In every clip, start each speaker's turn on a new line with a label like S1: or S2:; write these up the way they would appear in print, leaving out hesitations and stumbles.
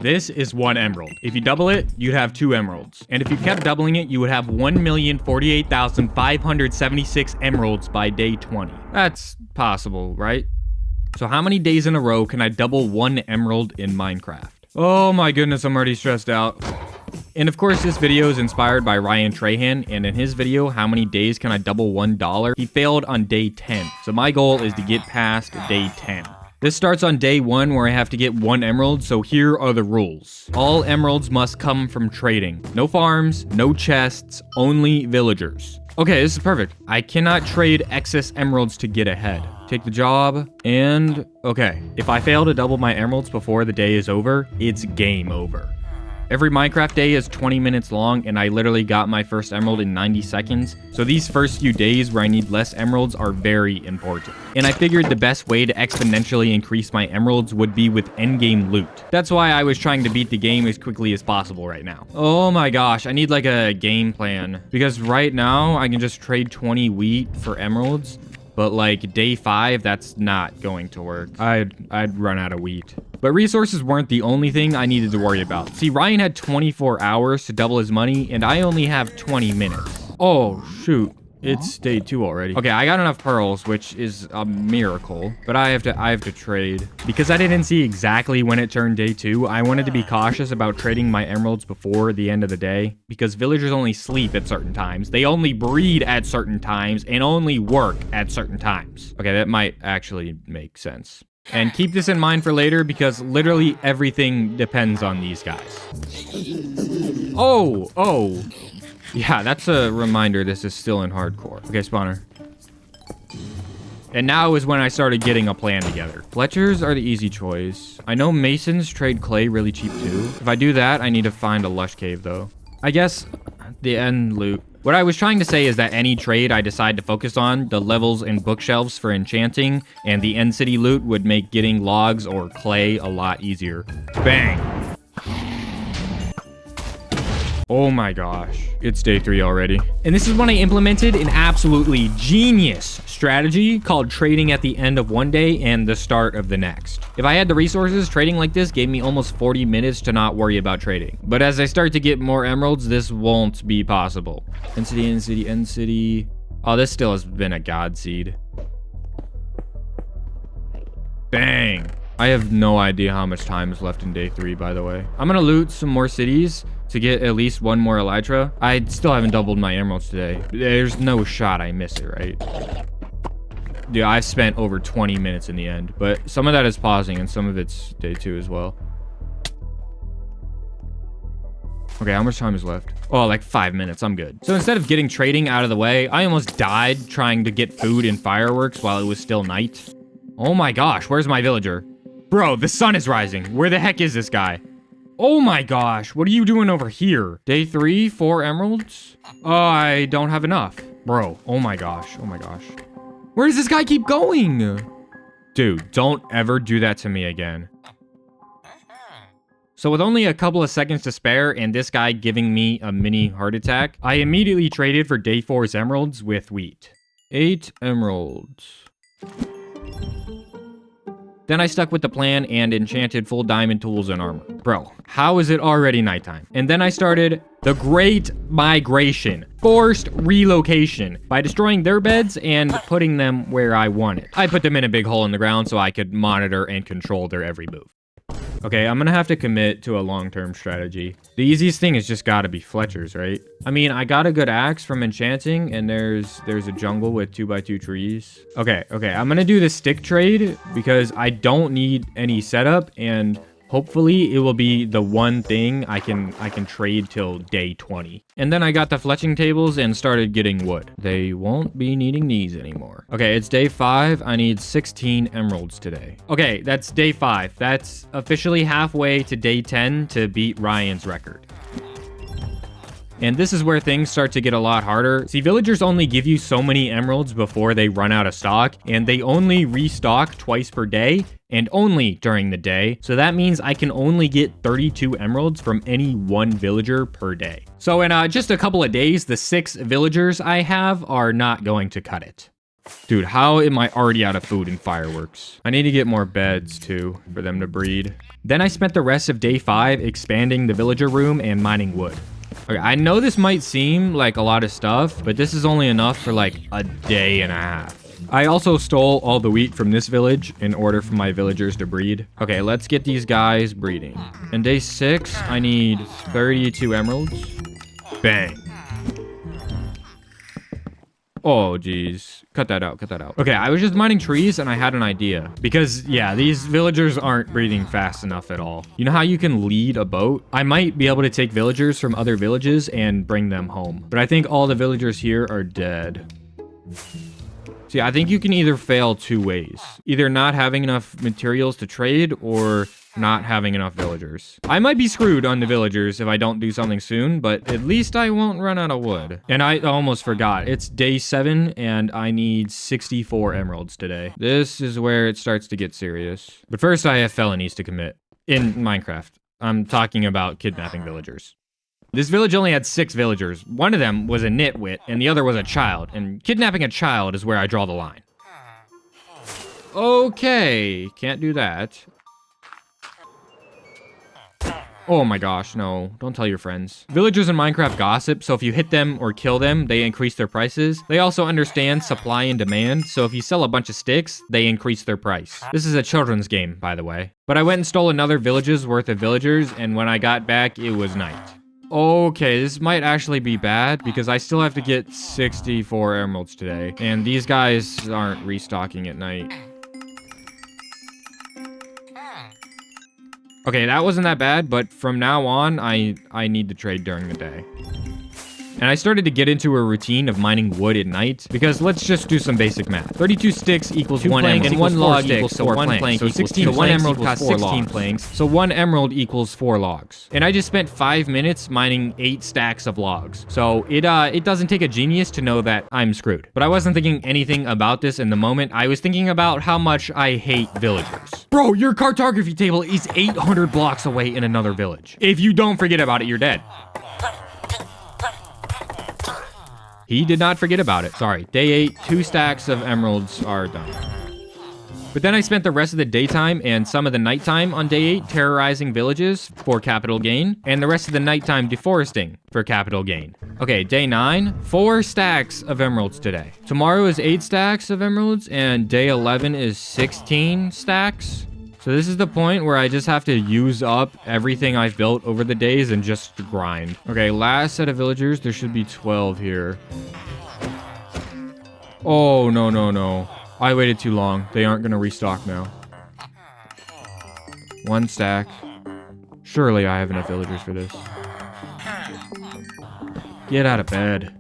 S1: This is 1 emerald. If you double it, you'd have 2 emeralds. And if you kept doubling it, you would have 1,048,576 emeralds by day 20. That's possible, right? So how many days in a row can I double 1 emerald in Minecraft? Oh my goodness, I'm already stressed out. And of course, this video is inspired by Ryan Trahan, and in his video, how many days can I double $1, he failed on day 10. So my goal is to get past day 10. This starts on day 1 where I have to get 1 emerald, so here are the rules. All emeralds must come from trading. No farms, no chests, only villagers. Okay, this is perfect. I cannot trade excess emeralds to get ahead. Take the job, and okay. If I fail to double my emeralds before the day is over, it's game over. Every Minecraft day is 20 minutes long, and I literally got my first emerald in 90 seconds. So these first few days where I need less emeralds are very important. And I figured the best way to exponentially increase my emeralds would be with endgame loot. That's why I was trying to beat the game as quickly as possible right now. Oh my gosh, I need like a game plan. Because right now, I can just trade 20 wheat for emeralds. But like day 5, that's not going to work. I'd run out of wheat. But resources weren't the only thing I needed to worry about. See, Ryan had 24 hours to double his money, and I only have 20 minutes. Oh, shoot. It's day 2 already. Okay, I got enough pearls, which is a miracle, but I have to trade. Because I didn't see exactly when it turned day 2, I wanted to be cautious about trading my emeralds before the end of the day, because villagers only sleep at certain times, they only breed at certain times, and only work at certain times. Okay, that might actually make sense. And keep this in mind for later, because literally everything depends on these guys. Oh. Yeah, that's a reminder this is still in hardcore. Okay, spawner. And now is when I started getting a plan together. Fletchers are the easy choice. I know masons trade clay really cheap too. If I do that, I need to find a lush cave though. I guess the end loot. What I was trying to say is that any trade I decide to focus on, the levels and bookshelves for enchanting, and the end city loot would make getting logs or clay a lot easier. Bang! Oh my gosh, it's day 3 already. And this is when I implemented an absolutely genius strategy called trading at the end of one day and the start of the next. If I had the resources, trading like this gave me almost 40 minutes to not worry about trading. But as I start to get more emeralds, this won't be possible. End city, end city, end city. Oh, this still has been a god seed. Bang. I have no idea how much time is left in day 3, by the way. I'm gonna loot some more cities to get at least 1 more elytra. I still haven't doubled my emeralds today. There's no shot I miss it, right? Dude, I've spent over 20 minutes in the end, but some of that is pausing and some of it's day 2 as well. Okay, how much time is left? Oh, like 5 minutes, I'm good. So instead of getting trading out of the way, I almost died trying to get food and fireworks while it was still night. Oh my gosh, where's my villager? Bro, the sun is rising. Where the heck is this guy? Oh my gosh, what are you doing over here? Day 3, 4 emeralds? Oh, I don't have enough. Bro, oh my gosh. Where does this guy keep going? Dude, don't ever do that to me again. So with only a couple of seconds to spare and this guy giving me a mini heart attack, I immediately traded for day 4's emeralds with wheat. 8 emeralds. Then I stuck with the plan and enchanted full diamond tools and armor. Bro, how is it already nighttime? And then I started the Great Migration, forced relocation, by destroying their beds and putting them where I wanted. I put them in a big hole in the ground so I could monitor and control their every move. Okay, I'm gonna have to commit to a long-term strategy. The easiest thing is just gotta be Fletchers, right? I mean, I got a good axe from enchanting, and there's a jungle with 2x2 trees. Okay, I'm gonna do the stick trade because I don't need any setup, and hopefully it will be the one thing I can trade till day 20. And then I got the fletching tables and started getting wood. They won't be needing these anymore. Okay, it's day 5. I need 16 emeralds today. Okay, that's day 5. That's officially halfway to day 10 to beat Ryan's record. And this is where things start to get a lot harder. See, villagers only give you so many emeralds before they run out of stock, and they only restock twice per day, and only during the day. So that means I can only get 32 emeralds from any one villager per day. So in just a couple of days, the 6 villagers I have are not going to cut it. Dude, how am I already out of food and fireworks? I need to get more beds, too, for them to breed. Then I spent the rest of day 5 expanding the villager room and mining wood. Okay, I know this might seem like a lot of stuff, but this is only enough for like a day and a half. I also stole all the wheat from this village in order for my villagers to breed. Okay, let's get these guys breeding. In day 6, I need 32 emeralds. Bang. Oh, geez. Cut that out, cut that out. Okay, I was just mining trees and I had an idea. Because, yeah, these villagers aren't breeding fast enough at all. You know how you can lead a boat? I might be able to take villagers from other villages and bring them home. But I think all the villagers here are dead. See, I think you can either fail 2 ways. Either not having enough materials to trade or not having enough villagers. I might be screwed on the villagers if I don't do something soon, but at least I won't run out of wood. And I almost forgot. It's day 7 and I need 64 emeralds today. This is where it starts to get serious. But first I have felonies to commit. In Minecraft. I'm talking about kidnapping villagers. This village only had 6 villagers. One of them was a nitwit, and the other was a child. And kidnapping a child is where I draw the line. Okay, can't do that. Oh my gosh, no. Don't tell your friends. Villagers in Minecraft gossip, so if you hit them or kill them, they increase their prices. They also understand supply and demand, so if you sell a bunch of sticks, they increase their price. This is a children's game, by the way. But I went and stole another village's worth of villagers, and when I got back, it was night. Okay, this might actually be bad because I still have to get 64 emeralds today. And these guys aren't restocking at night. Okay, that wasn't that bad, but from now on, I need to trade during the day. And I started to get into a routine of mining wood at night because let's just do some basic math. 32 sticks equals 1 emerald, and 1 log equals 4 planks. So 16 1 emerald costs 16 planks. So 1 emerald equals 4 logs. And I just spent 5 minutes mining 8 stacks of logs. So it doesn't take a genius to know that I'm screwed. But I wasn't thinking anything about this in the moment. I was thinking about how much I hate villagers. Bro, your cartography table is 800 blocks away in another village. If you don't forget about it, you're dead. He did not forget about it. Sorry. Day 8, 2 stacks of emeralds are done. But then I spent the rest of the daytime and some of the nighttime on day 8 terrorizing villages for capital gain, and the rest of the nighttime deforesting for capital gain. Okay, day 9, 4 stacks of emeralds today. Tomorrow is 8 stacks of emeralds, and day 11 is 16 stacks. So this is the point where I just have to use up everything I've built over the days and just grind. Okay, last set of villagers. There should be 12 here. Oh, no, no, no. I waited too long. They aren't going to restock now. 1 stack. Surely I have enough villagers for this. Get out of bed.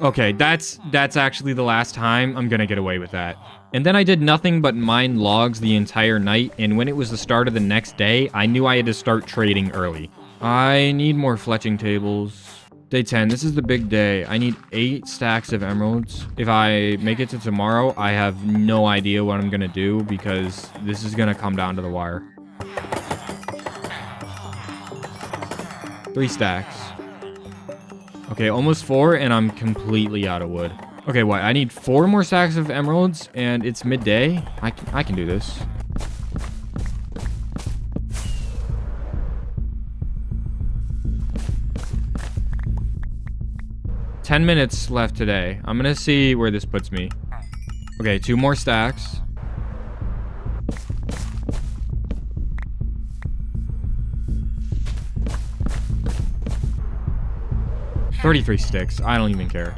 S1: Okay, that's actually the last time I'm gonna get away with that. And then I did nothing but mine logs the entire night, and when it was the start of the next day, I knew I had to start trading early. I need more fletching tables. Day 10, this is the big day. I need 8 stacks of emeralds. If I make it to tomorrow, I have no idea what I'm gonna do because this is gonna come down to the wire. 3 stacks. Okay, almost 4, and I'm completely out of wood. Okay, what? I need 4 more stacks of emeralds, and it's midday? I can do this. $10 minutes left today. I'm gonna see where this puts me. Okay, 2 more stacks. $33 sticks. I don't even care.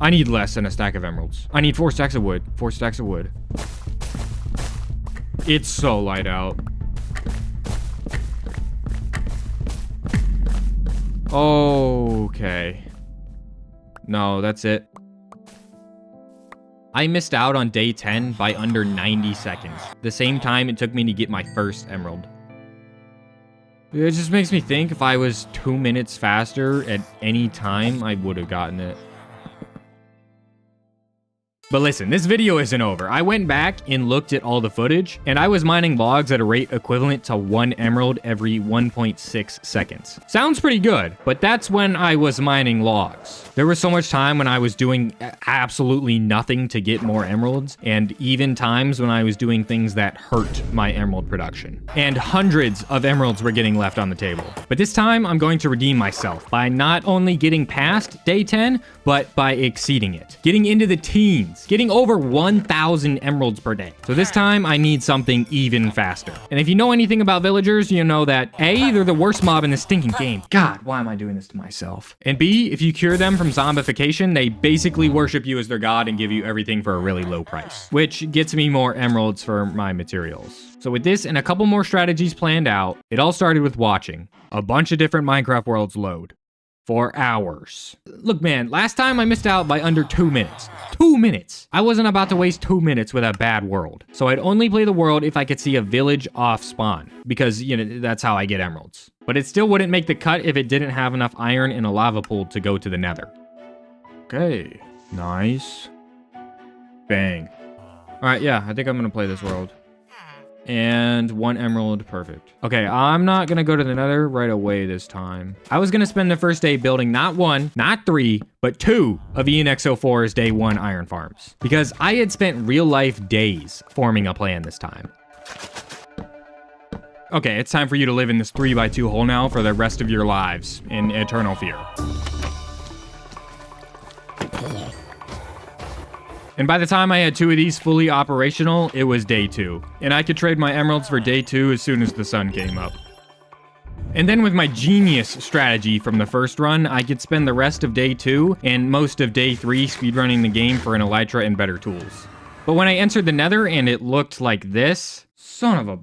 S1: I need less than a stack of emeralds. I need 4 stacks of wood. 4 stacks of wood. It's so light out. Okay. No, that's it. I missed out on day 10 by under 90 seconds. The same time it took me to get my first emerald. It just makes me think if I was 2 minutes faster at any time, I would have gotten it. But listen, this video isn't over. I went back and looked at all the footage, and I was mining logs at a rate equivalent to 1 emerald every 1.6 seconds. Sounds pretty good, but that's when I was mining logs. There was so much time when I was doing absolutely nothing to get more emeralds, and even times when I was doing things that hurt my emerald production. And hundreds of emeralds were getting left on the table. But this time, I'm going to redeem myself by not only getting past day 10, but by exceeding it. Getting into the teens, getting over 1,000 emeralds per day. So this time, I need something even faster. And if you know anything about villagers, you know that A, they're the worst mob in this stinking game. God, why am I doing this to myself? And B, if you cure them from zombification, they basically worship you as their god and give you everything for a really low price, which gets me more emeralds for my materials. So with this and a couple more strategies planned out, it all started with watching a bunch of different Minecraft worlds load for hours. Look, man, last time I missed out by under 2 minutes. 2 minutes! I wasn't about to waste 2 minutes with a bad world. So I'd only play the world if I could see a village off spawn, because, you know, that's how I get emeralds. But it still wouldn't make the cut if it didn't have enough iron in a lava pool to go to the nether. Okay, nice. Bang. All right, yeah, I think I'm gonna play this world. And 1 emerald, perfect. Okay, I'm not gonna go to the nether right away this time. I was gonna spend the first day building not 1, not 3, but 2 of ENX04's day 1 iron farms. Because I had spent real life days forming a plan this time. Okay, it's time for you to live in this 3x2 hole now for the rest of your lives in eternal fear. And by the time I had 2 of these fully operational, it was day 2. And I could trade my emeralds for day 2 as soon as the sun came up. And then with my genius strategy from the first run, I could spend the rest of day 2 and most of day 3 speedrunning the game for an elytra and better tools. But when I entered the nether and it looked like this, son of a...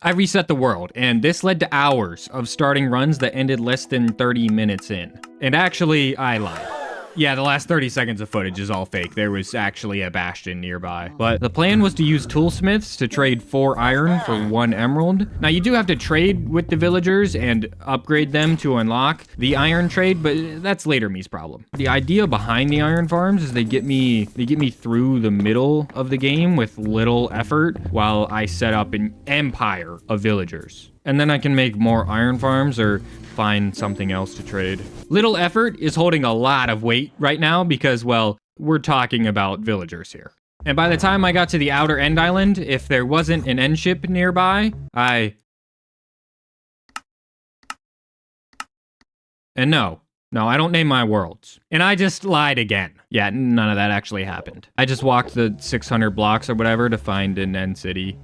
S1: I reset the world, and this led to hours of starting runs that ended less than 30 minutes in. And actually, I lied. Yeah, the last 30 seconds of footage is all fake. There was actually a bastion nearby. But the plan was to use toolsmiths to trade 4 iron for 1 emerald. Now, you do have to trade with the villagers and upgrade them to unlock the iron trade, but that's later me's problem. The idea behind the iron farms is they get me through the middle of the game with little effort while I set up an empire of villagers. And then I can make more iron farms or find something else to trade. Little effort is holding a lot of weight right now because, well, we're talking about villagers here. And by the time I got to the outer end island, if there wasn't an end ship nearby, And no, I don't name my worlds. And I just lied again. Yeah, none of that actually happened. I just walked the 600 blocks or whatever to find an end city.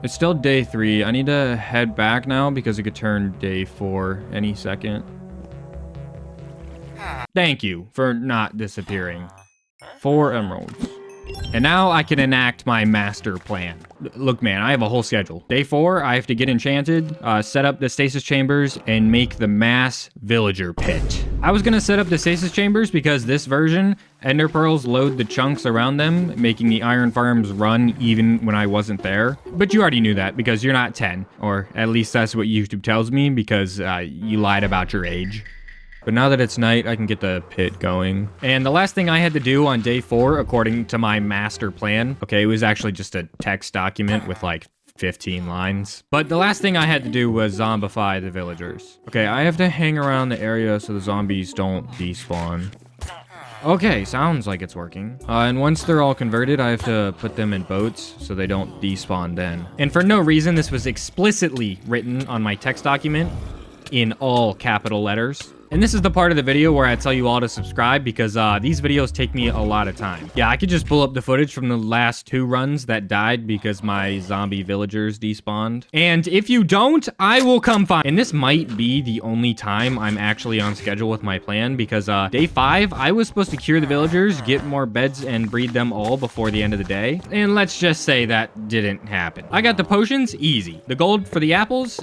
S1: It's still day 3. I need to head back now because it could turn day 4 any second. Thank you for not disappearing. 4 emeralds. And now I can enact my master plan. Look, man, I have a whole schedule. Day 4, I have to get enchanted, set up the stasis chambers, and make the mass villager pit. I was gonna set up the stasis chambers because this version, ender pearls load the chunks around them, making the iron farms run even when I wasn't there. But you already knew that because you're not 10, or at least that's what YouTube tells me because you lied about your age. But now that it's night, I can get the pit going. And the last thing I had to do on day 4, according to my master plan, okay, it was actually just a text document with like 15 lines. But the last thing I had to do was zombify the villagers. Okay, I have to hang around the area so the zombies don't despawn. Okay, sounds like it's working. And once they're all converted, I have to put them in boats so they don't despawn then. And for no reason, this was explicitly written on my text document in all capital letters. And this is the part of the video where I tell you all to subscribe because these videos take me a lot of time. Yeah, I could just pull up the footage from the last 2 runs that died because my zombie villagers despawned. And if you don't, I will come find. And this might be the only time I'm actually on schedule with my plan because day 5, I was supposed to cure the villagers, get more beds, and breed them all before the end of the day. And let's just say that didn't happen. I got the potions, easy. The gold for the apples,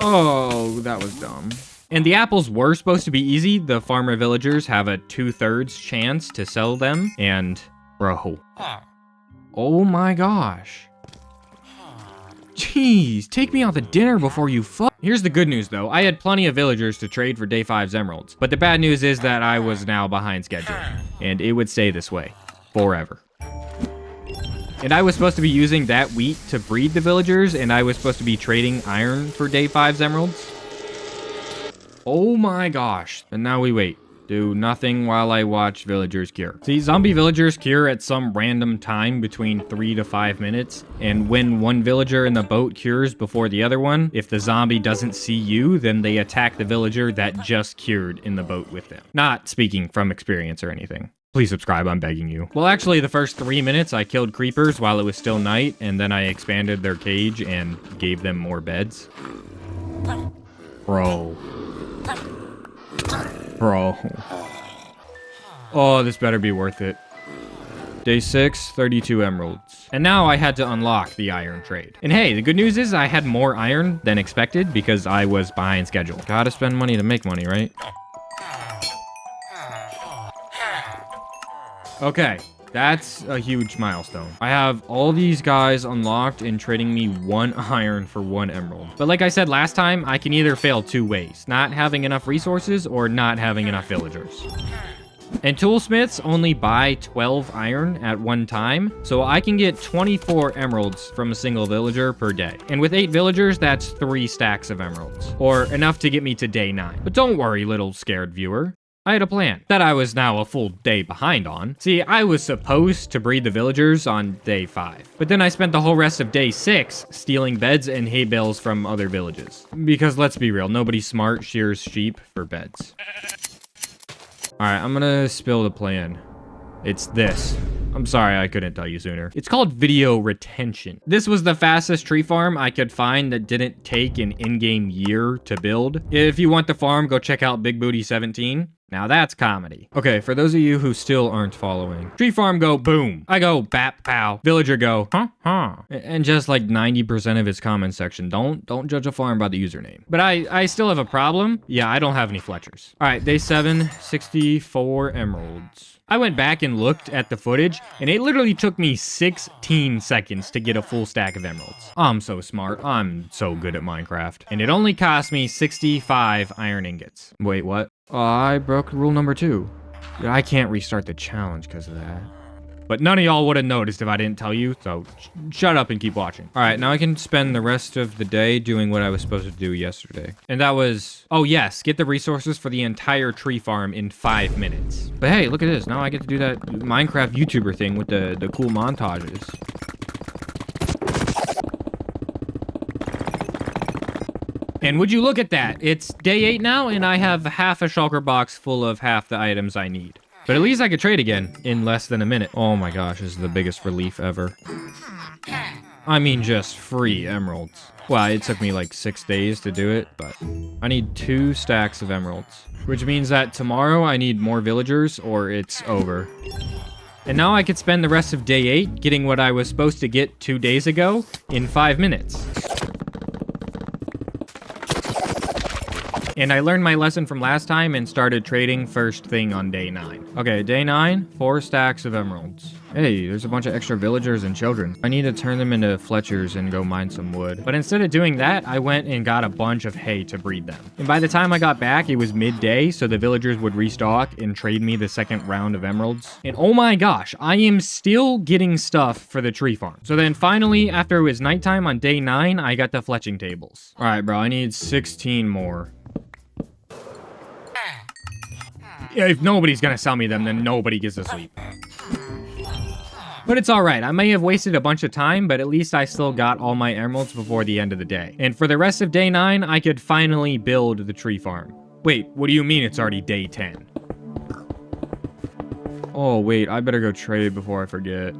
S1: Oh, that was dumb. And the apples were supposed to be easy. The farmer villagers have a 2/3 chance to sell them. And, bro. Oh my gosh. Jeez, take me out to dinner before you fuck. Here's the good news though. I had plenty of villagers to trade for day 5's emeralds. But the bad news is that I was now behind schedule. And it would stay this way. Forever. And I was supposed to be using that wheat to breed the villagers. And I was supposed to be trading iron for day 5's emeralds. Oh my gosh. And now we wait. Do nothing while I watch villagers cure. See, zombie villagers cure at some random time between 3 to 5 minutes. And when one villager in the boat cures before the other one, if the zombie doesn't see you, then they attack the villager that just cured in the boat with them. Not speaking from experience or anything. Please subscribe, I'm begging you. Well, actually, the first 3 minutes, I killed creepers while it was still night, and then I expanded their cage and gave them more beds. Bro. Oh, this better be worth it. Day 6, 32 emeralds. And now I had to unlock the iron trade. And hey, the good news is I had more iron than expected because I was behind schedule. Gotta spend money to make money, right? Okay, that's a huge milestone. I have all these guys unlocked and trading me 1 iron for 1 emerald. But like I said last time, I can either fail 2 ways. Not having enough resources or not having enough villagers. And toolsmiths only buy 12 iron at one time, so I can get 24 emeralds from a single villager per day. And with 8 villagers, that's 3 stacks of emeralds, or enough to get me to day 9. But don't worry, little scared viewer. I had a plan that I was now a full day behind on. See, I was supposed to breed the villagers on day 5, but then I spent the whole rest of day 6 stealing beds and hay bales from other villages. Because let's be real, nobody smart shears sheep for beds. Alright, I'm gonna spill the plan. It's this. I'm sorry I couldn't tell you sooner. It's called video retention. This was the fastest tree farm I could find that didn't take an in-game year to build. If you want the farm, go check out Big Booty 17. Now that's comedy. Okay, for those of you who still aren't following. Tree farm go boom. I go bap pow. Villager go huh huh. And just like 90% of its comment section. Don't judge a farm by the username. But I still have a problem. Yeah, I don't have any Fletchers. All right, day 7, 64 emeralds. I went back and looked at the footage, and it literally took me 16 seconds to get a full stack of emeralds. I'm so smart. I'm so good at Minecraft. And it only cost me 65 iron ingots. Wait, what? I broke rule number 2. I can't restart the challenge because of that. But none of y'all would have noticed if I didn't tell you, so shut up and keep watching. All right, now I can spend the rest of the day doing what I was supposed to do yesterday. And that was, oh yes, get the resources for the entire tree farm in 5 minutes. But hey, look at this. Now I get to do that Minecraft YouTuber thing with the cool montages. And would you look at that? It's day 8 now, and I have half a shulker box full of half the items I need. But at least I could trade again in less than a minute. Oh my gosh, this is the biggest relief ever. I mean, just free emeralds. Well, it took me like 6 days to do it, but I need 2 stacks of emeralds. Which means that tomorrow I need more villagers or it's over. And now I could spend the rest of day 8 getting what I was supposed to get 2 days ago in 5 minutes. And I learned my lesson from last time and started trading first thing on day 9. Okay, day 9, 4 stacks of emeralds. Hey, there's a bunch of extra villagers and children. I need to turn them into Fletchers and go mine some wood. But instead of doing that, I went and got a bunch of hay to breed them. And by the time I got back, it was midday, so the villagers would restock and trade me the second round of emeralds. And oh my gosh, I am still getting stuff for the tree farm. So then finally, after it was nighttime on day 9, I got the fletching tables. All right, bro, I need 16 more. If nobody's gonna sell me them, then nobody gets to sleep. But it's alright, I may have wasted a bunch of time, but at least I still got all my emeralds before the end of the day. And for the rest of day 9, I could finally build the tree farm. Wait, what do you mean it's already day 10? Oh wait, I better go trade before I forget.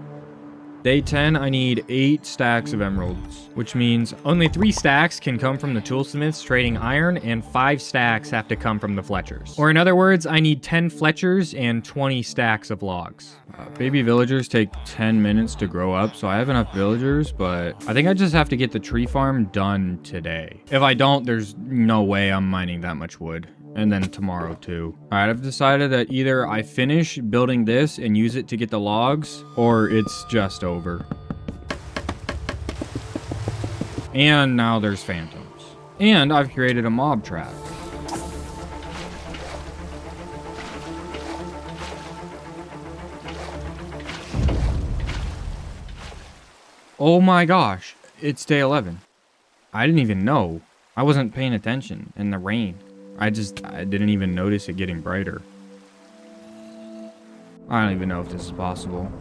S1: Day 10, I need 8 stacks of emeralds, which means only 3 stacks can come from the toolsmiths trading iron, and 5 stacks have to come from the Fletchers. Or in other words, I need 10 Fletchers and 20 stacks of logs. Baby villagers take 10 minutes to grow up, so I have enough villagers, but I think I just have to get the tree farm done today. If I don't, there's no way I'm mining that much wood. And then tomorrow too. All right, I've decided that either I finish building this and use it to get the logs, or it's just over. And now there's phantoms. And I've created a mob trap. Oh my gosh, it's day 11. I didn't even know. I wasn't paying attention in the rain. I didn't even notice it getting brighter. I don't even know if this is possible.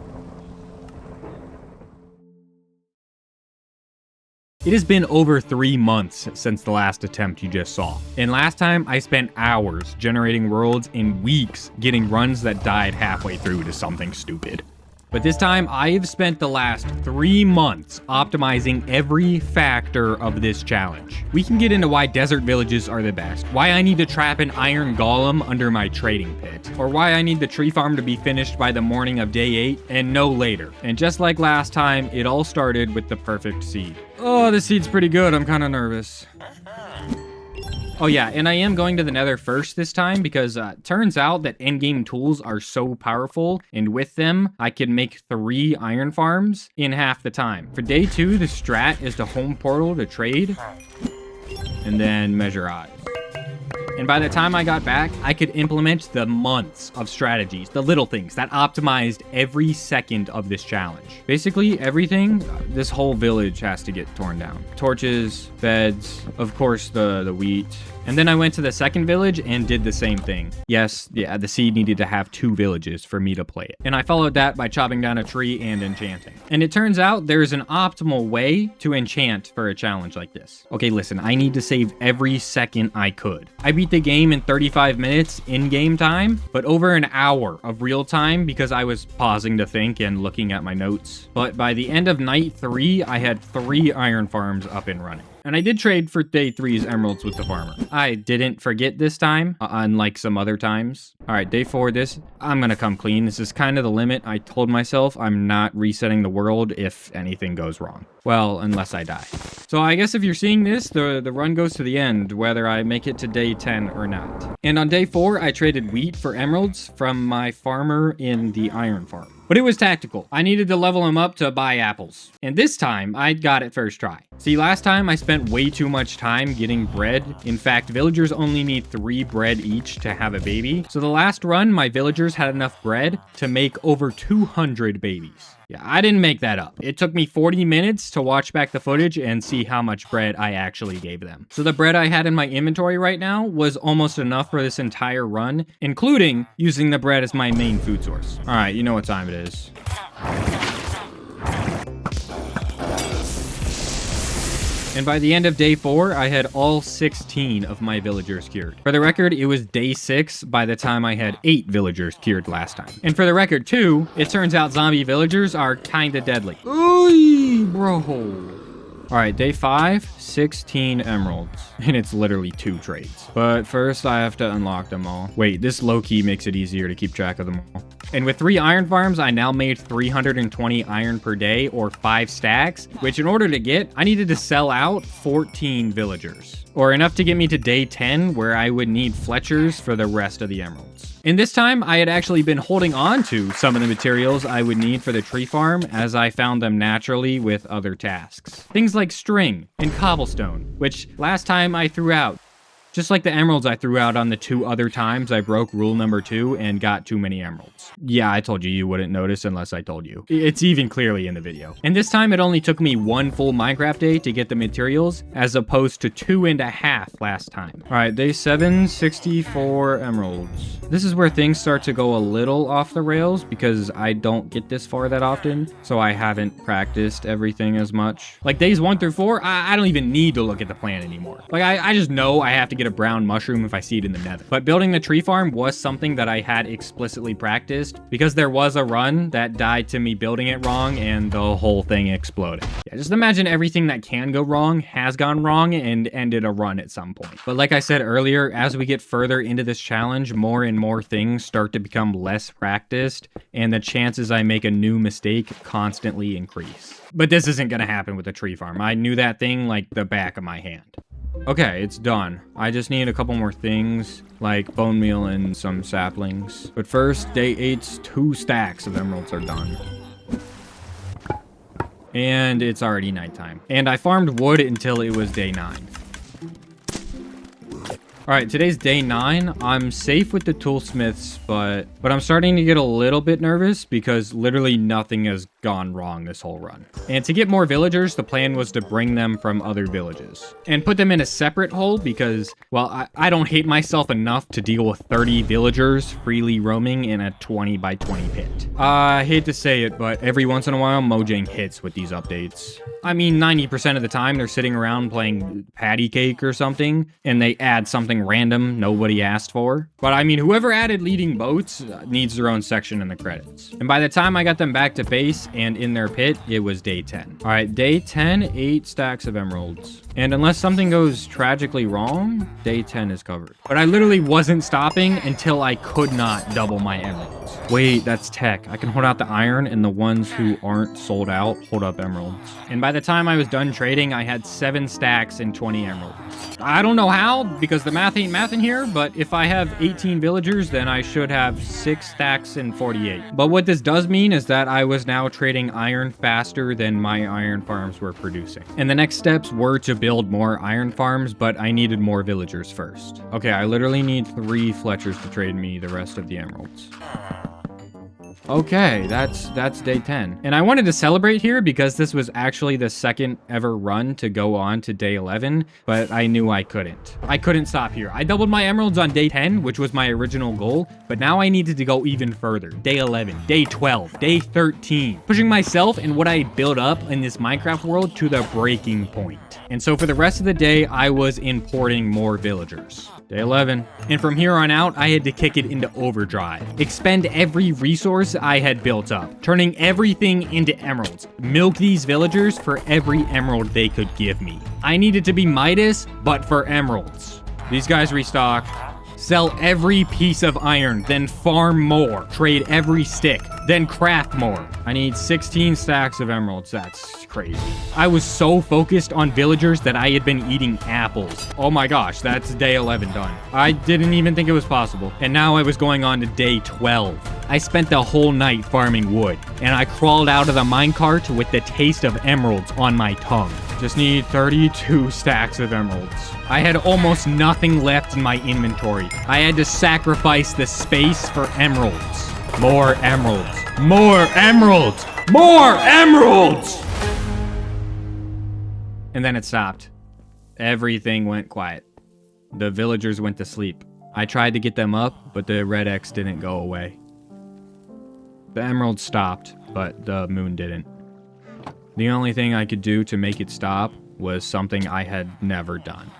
S1: It has been over 3 months since the last attempt you just saw. And last time I spent hours generating worlds and weeks getting runs that died halfway through to something stupid. But this time, I've spent the last 3 months optimizing every factor of this challenge. We can get into why desert villages are the best, why I need to trap an iron golem under my trading pit, or why I need the tree farm to be finished by the morning of day 8 and no later. And just like last time, it all started with the perfect seed. Oh, the seed's pretty good. I'm kind of nervous. Oh yeah, and I am going to the nether first this time because turns out that endgame tools are so powerful, and with them, I can make 3 iron farms in half the time. For day 2, the strat is to home portal to trade, and then measure eyes. And by the time I got back, I could implement the months of strategies, the little things that optimized every second of this challenge. Basically, everything, this whole village has to get torn down. Torches, beds, of course the wheat. And then I went to the second village and did the same thing. Yes, yeah, the seed needed to have 2 villages for me to play it. And I followed that by chopping down a tree and enchanting. And it turns out there's an optimal way to enchant for a challenge like this. Okay, listen, I need to save every second I could. I beat the game in 35 minutes in-game time, but over an hour of real time because I was pausing to think and looking at my notes. But by the end of night 3, I had 3 iron farms up and running. And I did trade for day 3's emeralds with the farmer. I didn't forget this time, unlike some other times. All right, day 4, I'm gonna come clean. This is kind of the limit. I told myself I'm not resetting the world if anything goes wrong. Well, unless I die. So I guess if you're seeing this, the run goes to the end, whether I make it to day 10 or not. And on day 4, I traded wheat for emeralds from my farmer in the iron farm. But it was tactical. I needed to level him up to buy apples. And this time, I got it first try. See, last time I spent way too much time getting bread. In fact, villagers only need 3 bread each to have a baby. So the last run, my villagers had enough bread to make over 200 babies. Yeah, I didn't make that up. It took me 40 minutes to watch back the footage and see how much bread I actually gave them. So the bread I had in my inventory right now was almost enough for this entire run, including using the bread as my main food source. All right, you know what time it is. And by the end of day 4, I had all 16 of my villagers cured. For the record, it was day 6 by the time I had 8 villagers cured last time. And for the record too, it turns out zombie villagers are kinda deadly. Ooh, bro. All right, day 5, 16 emeralds. And it's literally 2 trades. But first I have to unlock them all. Wait, this low-key makes it easier to keep track of them all. And with 3 iron farms, I now made 320 iron per day, or 5 stacks, which in order to get, I needed to sell out 14 villagers. Or enough to get me to day 10, where I would need Fletchers for the rest of the emeralds. And this time, I had actually been holding on to some of the materials I would need for the tree farm, as I found them naturally with other tasks. Things like string and cobblestone, which last time I threw out. Just like the emeralds I threw out on the 2 other times I broke rule number 2 and got too many emeralds. Yeah, I told you you wouldn't notice unless I told you. It's even clearly in the video. And this time it only took me 1 full Minecraft day to get the materials, as opposed to 2.5 last time. All right, day 7, 64 emeralds. This is where things start to go a little off the rails because I don't get this far that often, so I haven't practiced everything as much. Like days 1 through 4, I don't even need to look at the plan anymore. Like I just know I have to get a brown mushroom if I see it in the nether. But building the tree farm was something that I had explicitly practiced because there was a run that died to me building it wrong and the whole thing exploded. Yeah, just imagine everything that can go wrong has gone wrong and ended a run at some point. But like I said earlier, as we get further into this challenge, more and more things start to become less practiced and the chances I make a new mistake constantly increase. But this isn't gonna happen with the tree farm. I knew that thing like the back of my hand. Okay, it's done. I just need a couple more things, like bone meal and some saplings. But first, day 8's 2 stacks of emeralds are done. And it's already nighttime. And I farmed wood until it was day 9. All right, today's day 9. I'm safe with the toolsmiths, but I'm starting to get a little bit nervous because literally nothing has gone wrong this whole run. And to get more villagers, the plan was to bring them from other villages and put them in a separate hole because, well, I don't hate myself enough to deal with 30 villagers freely roaming in a 20 by 20 pit. I hate to say it, but every once in a while, Mojang hits with these updates. I mean, 90% of the time, they're sitting around playing patty cake or something, and they add something random nobody asked for. But I mean, whoever added leading boats needs their own section in the credits. And by the time I got them back to base and in their pit, it was day 10. All right, day 10, 8 stacks of emeralds. And unless something goes tragically wrong, day 10 is covered. But I literally wasn't stopping until I could not double my emeralds. Wait, that's tech. I can hold out the iron, and the ones who aren't sold out hold up emeralds. And by the time I was done trading, I had 7 stacks and 20 emeralds. I don't know how, because the math ain't math in here, but if I have 18 villagers, then I should have 6 stacks and 48. But what this does mean is that I was now trading iron faster than my iron farms were producing. And the next steps were to build more iron farms, but I needed more villagers first. Okay, I literally need 3 Fletchers to trade me the rest of the emeralds. Okay, that's day 10. And I wanted to celebrate here because this was actually the second ever run to go on to day 11, but I knew I couldn't. I couldn't stop here. I doubled my emeralds on day 10, which was my original goal, but now I needed to go even further. Day 11, day 12, day 13. Pushing myself and what I built up in this Minecraft world to the breaking point. And so for the rest of the day, I was importing more villagers. Day 11. And from here on out, I had to kick it into overdrive. Expend every resource I had built up, turning everything into emeralds. Milk these villagers for every emerald they could give me. I needed to be Midas, but for emeralds. These guys restock. Sell every piece of iron, then farm more. Trade every stick, then craft more. I need 16 stacks of emeralds. That's crazy. I was so focused on villagers that I had been eating apples. Oh my gosh, that's day 11 done. I didn't even think it was possible. And now I was going on to day 12. I spent the whole night farming wood, and I crawled out of the minecart with the taste of emeralds on my tongue. Just need 32 stacks of emeralds. I had almost nothing left in my inventory. I had to sacrifice the space for emeralds. More emeralds. More emeralds. More emeralds! And then it stopped. Everything went quiet. The villagers went to sleep. I tried to get them up, but the red X didn't go away. The emeralds stopped, but the moon didn't. The only thing I could do to make it stop was something I had never done.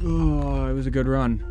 S1: Oh, it was a good run.